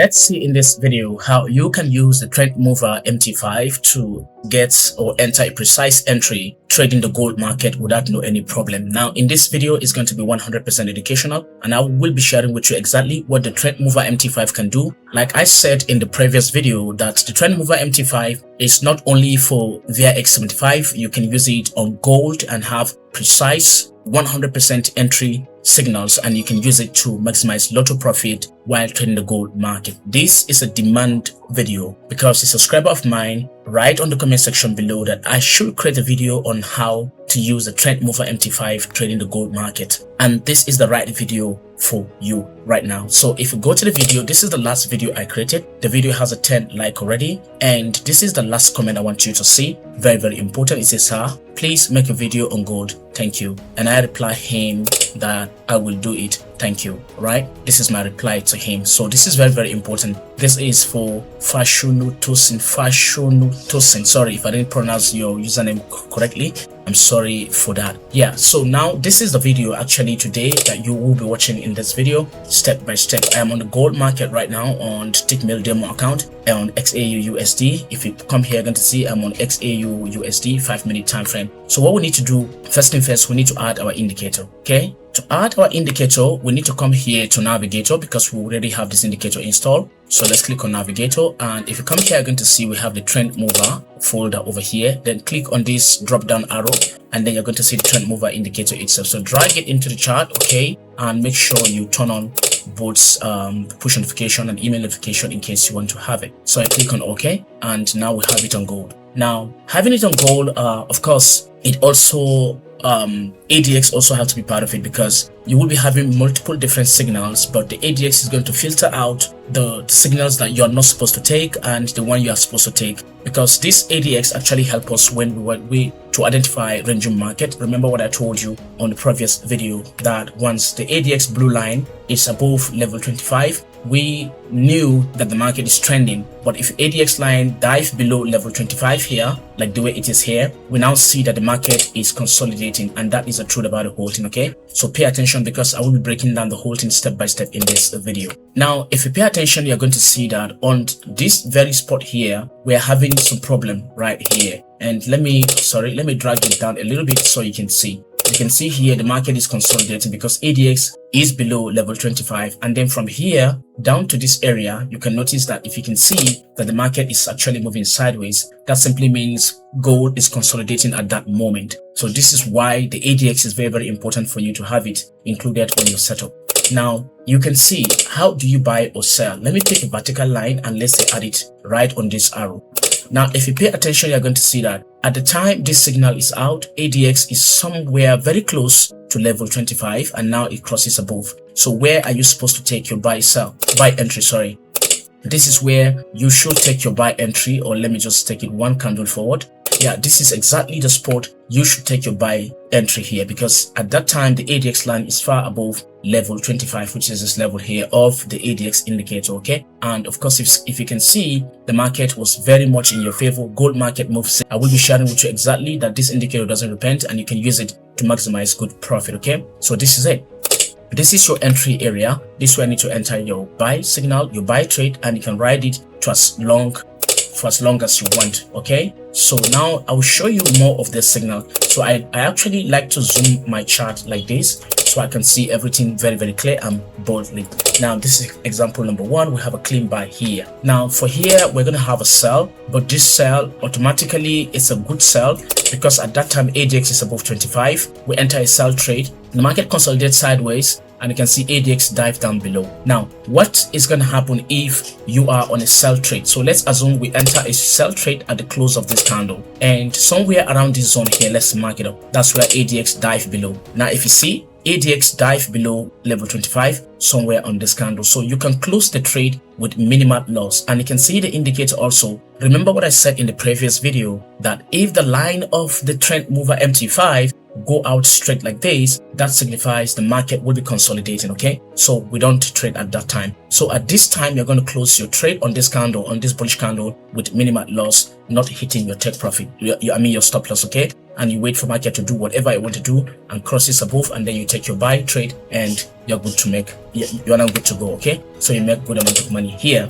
Let's see in this video how you can use the TrendMover MT5 to get or enter a precise entry trading the gold market without any problem. Now in this video is going to be 100% educational, and I will be sharing with you exactly what the TrendMover MT5 can do. Like I said in the previous video, that the TrendMover MT5 is not only for VIX75, you can use it on gold and have precise 100% entry signals, and you can use it to maximize lotto profit while trading the gold market. This is a demand video because a subscriber of mine write on the comment section below that I should create a video on how to use the TrendMover MT5 trading the gold market, and this is the right video for you right now. So if you go to the video, this is the last video I created. The video has a 10 like already, and this is the last comment I want you to see. Very important. It says, sir, please make a video on gold, thank you. And I reply him that I will do it, thank you. Right, this is my reply to him. So this is very important. This is for Fashunutosin. Sorry if I didn't pronounce your username correctly, I'm sorry for that. Yeah, so now this is the video actually today that you will be watching. In this video, step by step, I am on the gold market right now on Tickmill demo account on XAU USD. If you come here, you're going to see I'm on XAU USD 5-minute time frame. So what we need to do, first thing first, we need to add our indicator. Okay, to add our indicator, we need to come here to navigator because we already have this indicator installed. So let's click on navigator, and if you come here, you're going to see we have the TrendMover folder over here. Then click on this drop down arrow, and then you're going to see the TrendMover indicator itself. So drag it into the chart, okay, and make sure you turn on both push notification and email notification in case you want to have it. So I click on OK, and now we have it on gold. Now having it on gold, of course, it also ADX also have to be part of it, because you will be having multiple different signals, but the ADX is going to filter out the signals that you're not supposed to take and the one you are supposed to take, because this ADX actually help us when we to identify ranging market. Remember what I told you on the previous video, that once the ADX blue line is above level 25, we knew that the market is trending. But if ADX line dive below level 25 here, like the way it is here, we now see that the market is consolidating, and that is the truth about the whole thing. Okay, so pay attention, because I will be breaking down the whole thing step by step in this video. Now if you pay attention, you're going to see that on this very spot here, we're having some problem right here. And let me drag it down a little bit so you can see. You can see here the market is consolidating because ADX is below level 25, and then from here down to this area, you can notice that if you can see that the market is actually moving sideways, that simply means gold is consolidating at that moment. So this is why the ADX is very important for you to have it included on your setup. Now you can see, how do you buy or sell? Let me take a vertical line and let's say add it right on this arrow. Now if you pay attention, you're going to see that at the time this signal is out, ADX is somewhere very close to level 25, and now it crosses above. So where are you supposed to take your buy entry? Sorry, this is where you should take your buy entry, or let me just take it one candle forward. Yeah, this is exactly the spot you should take your buy entry here, because at that time the ADX line is far above level 25, which is this level here of the ADX indicator. Okay, and of course if you can see, the market was very much in your favor. Gold market moves. I will be sharing with you exactly that this indicator doesn't repent, and you can use it to maximize good profit. Okay, so this is it. This is your entry area. This is where you need to enter your buy signal, your buy trade, and you can ride it to for as long as you want. Okay, so now I will show you more of this signal. So I actually like to zoom my chart like this so I can see everything very clear and boldly. Now this is example number 1. We have a clean buy here. Now for here, we're going to have a sell, but this sell automatically is a good sell, because at that time ADX is above 25. We enter a sell trade, the market consolidates sideways, and you can see ADX dive down below. Now what is going to happen if you are on a sell trade? So let's assume we enter a sell trade at the close of this candle, and somewhere around this zone here, let's mark it up, that's where ADX dive below. Now if you see, ADX dive below level 25 somewhere on this candle, so you can close the trade with minimal loss. And you can see the indicator also. Remember what I said in the previous video, that if the line of the TrendMover MT5 go out straight like this, that signifies the market will be consolidating. Okay, so we don't trade at that time. So at this time, you're going to close your trade on this candle, on this bullish candle, with minimal loss, not hitting your take profit, I mean your stop loss. Okay, and you wait for market to do whatever you want to do and crosses above, and then you take your buy trade and you're good to make, you're now good to go. Okay, so you make good amount of money here.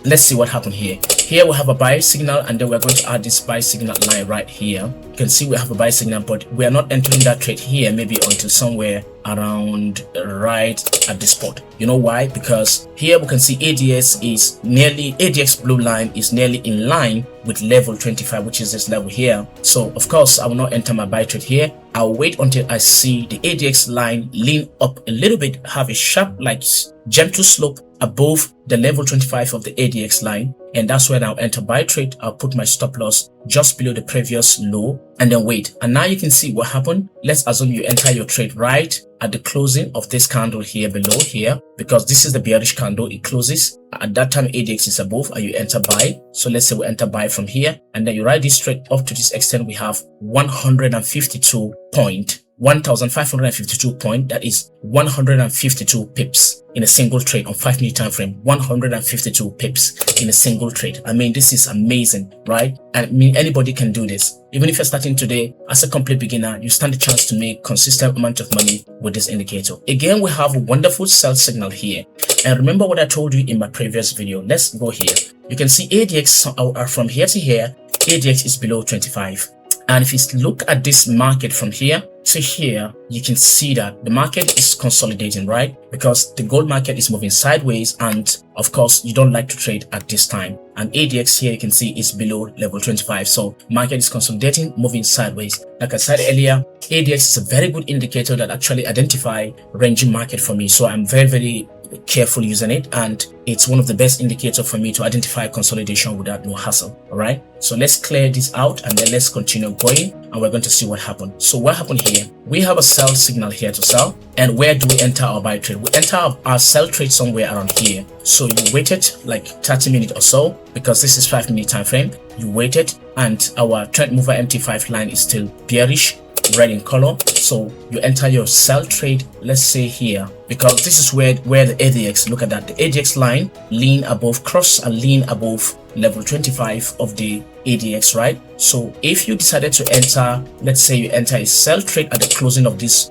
Let's see what happened here. Here we have a buy signal, and then we're going to add this buy signal line right here. You can see we have a buy signal, but we are not entering that trade here maybe until somewhere around right at this spot. You know why? Because here we can see ADX blue line is nearly in line with level 25, which is this level here. So of course I will not enter my buy trade here. I'll wait until I see the ADX line lean up a little bit, have a sharp like gentle slope above the level 25 of the ADX line, and that's when I'll enter buy trade. I'll put my stop loss just below the previous low and then wait. And now you can see what happened. Let's assume you enter your trade right at the closing of this candle here below here, because this is the bearish candle. It closes at that time, ADX is above, and you enter buy. So let's say we enter buy from here, and then you ride this trade up to this extent. We have 1,552 point, that is 152 pips in a single trade on 5-minute time frame. 152 pips in a single trade. I mean, this is amazing, right? And I mean, anybody can do this. Even if you're starting today as a complete beginner, you stand a chance to make consistent amount of money with this indicator. Again, we have a wonderful sell signal here. And remember what I told you in my previous video. Let's go here. You can see ADX from here to here, ADX is below 25. And if you look at this market from here to here, you can see that the market is consolidating, right? Because the gold market is moving sideways, and of course you don't like to trade at this time. And ADX here you can see is below level 25. So market is consolidating, moving sideways. Like I said earlier, ADX is a very good indicator that actually identify ranging market for me. So I'm very careful using it, and it's one of the best indicators for me to identify consolidation without no hassle. All right, so let's clear this out and then let's continue going, and we're going to see what happened. So what happened here? We have a sell signal here to sell, and where do we enter our buy trade? We enter our sell trade somewhere around here. So you waited like 30 minutes or so, because this is 5-minute time frame. You waited, and our TrendMover MT5 line is still bearish, red in color. So you enter your sell trade, let's say here, because this is where the ADX, look at that, the ADX line lean above, cross and lean above level 25 of the ADX, right? So if you decided to enter, let's say you enter a sell trade at the closing of this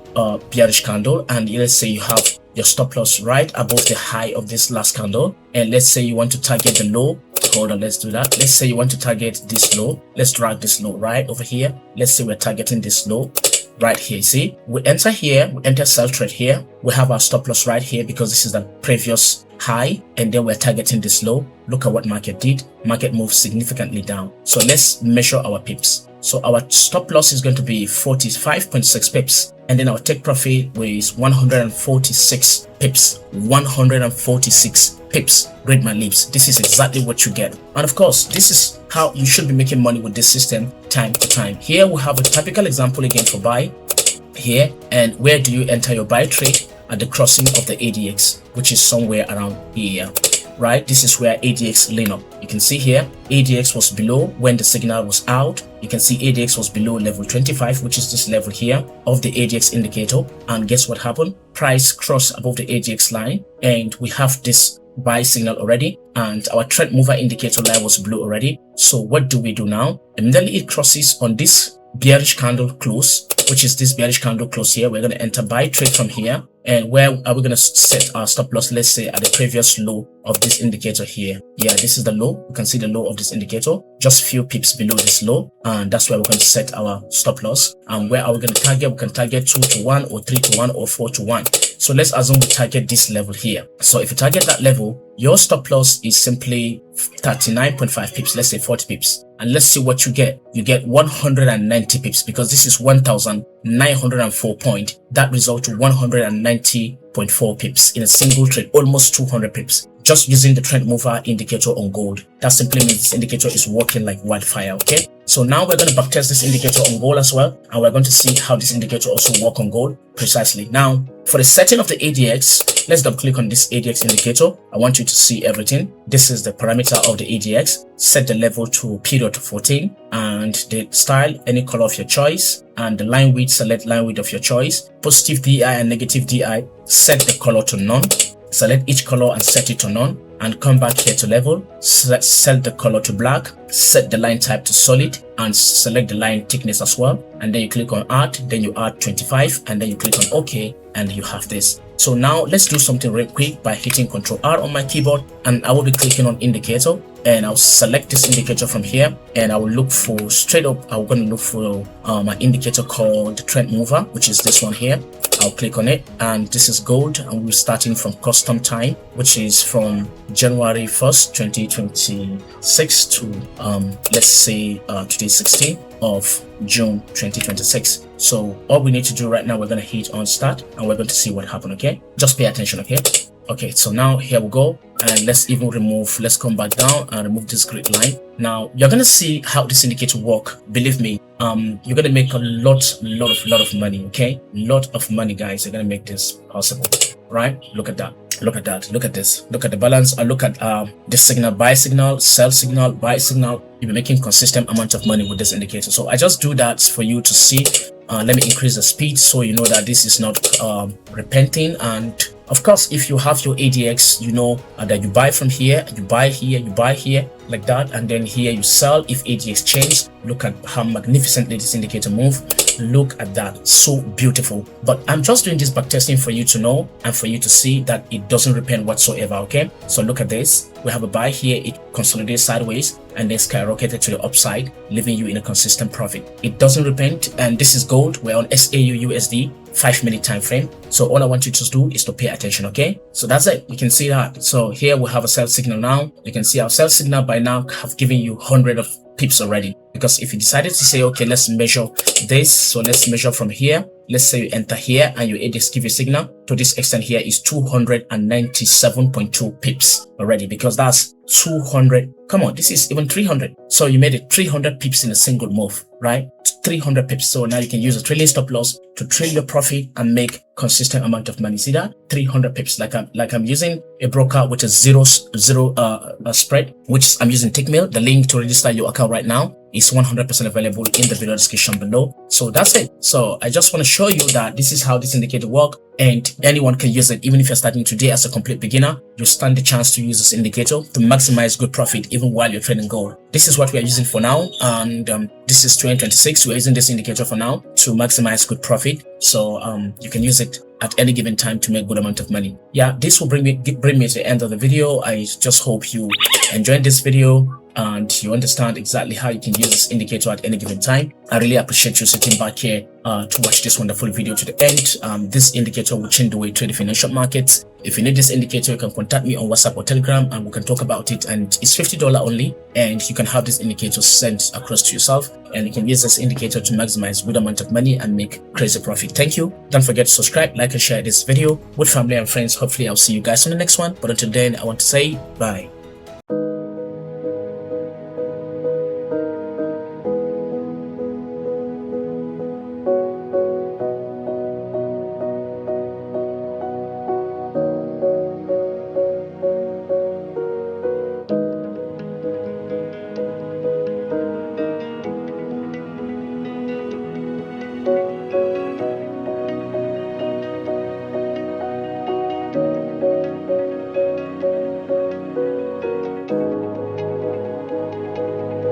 bearish candle, and let's say you have your stop loss right above the high of this last candle, and let's say you want to target the low. Hold on, let's do that. Let's say you want to target this low. Let's drag this low right over here. Let's say we're targeting this low right here. See, we enter here, we enter sell trade here. We have our stop loss right here because this is the previous high, and then we're targeting this low. Look at what market did. Market moved significantly down. So let's measure our pips. So our stop loss is going to be 45.6 pips, and then our take profit is 146 pips. 146 pips. Read my lips. This is exactly what you get. And of course, this is how you should be making money with this system time to time. Here we have a typical example again for buy here. And where do you enter your buy trade? At the crossing of the ADX, which is somewhere around here, right? This is where ADX lean up. You can see here ADX was below when the signal was out. You can see ADX was below level 25, which is this level here of the ADX indicator. And guess what happened? Price crossed above the ADX line, and we have this buy signal already, and our trend mover indicator line was blue already. So what do we do now? Immediately it crosses on this bearish candle close, which is this bearish candle close here. We're going to enter buy trade from here. And where are we going to set our stop loss? Let's say at the previous low of this indicator here. Yeah, this is the low. You can see the low of this indicator, just few pips below this low, and that's where we're going to set our stop loss. And where are we going to target? We can target 2 to 1 or 3 to 1 or 4 to 1. So let's assume we target this level here. So if you target that level, your stop loss is simply 39.5 pips, let's say 40 pips. And let's see what you get. You get 190 pips, because this is 1,904 point. That results to 190.4 pips in a single trade, almost 200 pips, just using the trend mover indicator on gold. That simply means this indicator is working like wildfire. Okay, so now we're going to backtest this indicator on gold as well, and we're going to see how this indicator also works on gold precisely. Now for the setting of the ADX, let's double click on this ADX indicator. I want you to see everything. This is the parameter of the ADX. Set the level to period 14, and the style any color of your choice, and the line width, select line width of your choice. Positive DI and negative DI, set the color to none. select each color and set it to none, and come back here to level, set the color to black, set the line type to solid, and select the line thickness as well. And then you click on add, then you add 25, and then you click on OK, and you have this. So now let's do something real quick by hitting Ctrl R on my keyboard, and I will be clicking on indicator, and I'll select this indicator from here, and I will look for straight up. I'm going to look for my indicator called the trend mover, which is this one here. I'll click on it, and this is gold, and we're starting from custom time, which is from January 1st 2026 to let's say today's 16th of June 2026. So all we need to do right now, we're going to hit on start, and we're going to see what happened. Okay, just pay attention. Okay, so now here we go, and let's come back down and remove this grid line. Now you're gonna see how this indicator work. Believe me, you're gonna make a lot of money. Okay, lot of money, guys. You're gonna make this possible, right? Look at that. Look at that. Look at this. Look at the balance. And look at the signal, buy signal, sell signal, buy signal. You'll be making consistent amount of money with this indicator. So I just do that for you to see. Let me increase the speed so you know that this is not repenting. And of course, if you have your ADX, you know that you buy from here, you buy here, you buy here, like that, and then here you sell if ADX changed. Look at how magnificently this indicator move. Look at that, so beautiful. But I'm just doing this back testing for you to know and for you to see that it doesn't repent whatsoever. Okay, so look at this. We have a buy here, it consolidates sideways and then skyrocketed to the upside, leaving you in a consistent profit. It doesn't repent, and this is gold. We're on SAU USD 5-minute time frame. So all I want you to do is to pay attention. Okay, so that's it. You can see that. So here we have a sell signal now. You can see our sell signal by now have given you 100 of pips already, because if you decided to say, okay, let's measure this, so let's measure from here. Let's say you enter here and your ADX give you signal to this extent here is 297.2 pips already, because that's 200. Come on, this is even 300. So you made it 300 pips in a single move, right? 300 pips. So now you can use a trailing stop loss to trail your profit and make consistent amount of money. See that? 300 pips. Like I'm using a broker with a zero spread, which I'm using Tickmill. The link to register your account right now is 100% available in the video description below. So that's it. So I just want to show you that this is how this indicator works, and anyone can use it. Even if you're starting today as a complete beginner, you stand the chance to use this indicator to maximize good profit even while you're trading gold. This is what we are using for now, and this is 2026. We're using this indicator for now to maximize good profit. So you can use it at any given time to make good amount of money. Yeah, this will bring me to the end of the video. I just hope you enjoyed this video and you understand exactly how you can use this indicator at any given time. I really appreciate you sitting back here to watch this wonderful video to the end. This indicator will change the way you trade the financial markets. If you need this indicator, you can contact me on WhatsApp or Telegram and we can talk about it. And it's $50 only, and you can have this indicator sent across to yourself, and you can use this indicator to maximize good amount of money and make crazy profit. Thank you. Don't forget to subscribe, like, and share this video with family and friends. Hopefully I'll see you guys on the next one. But until then, I want to say bye.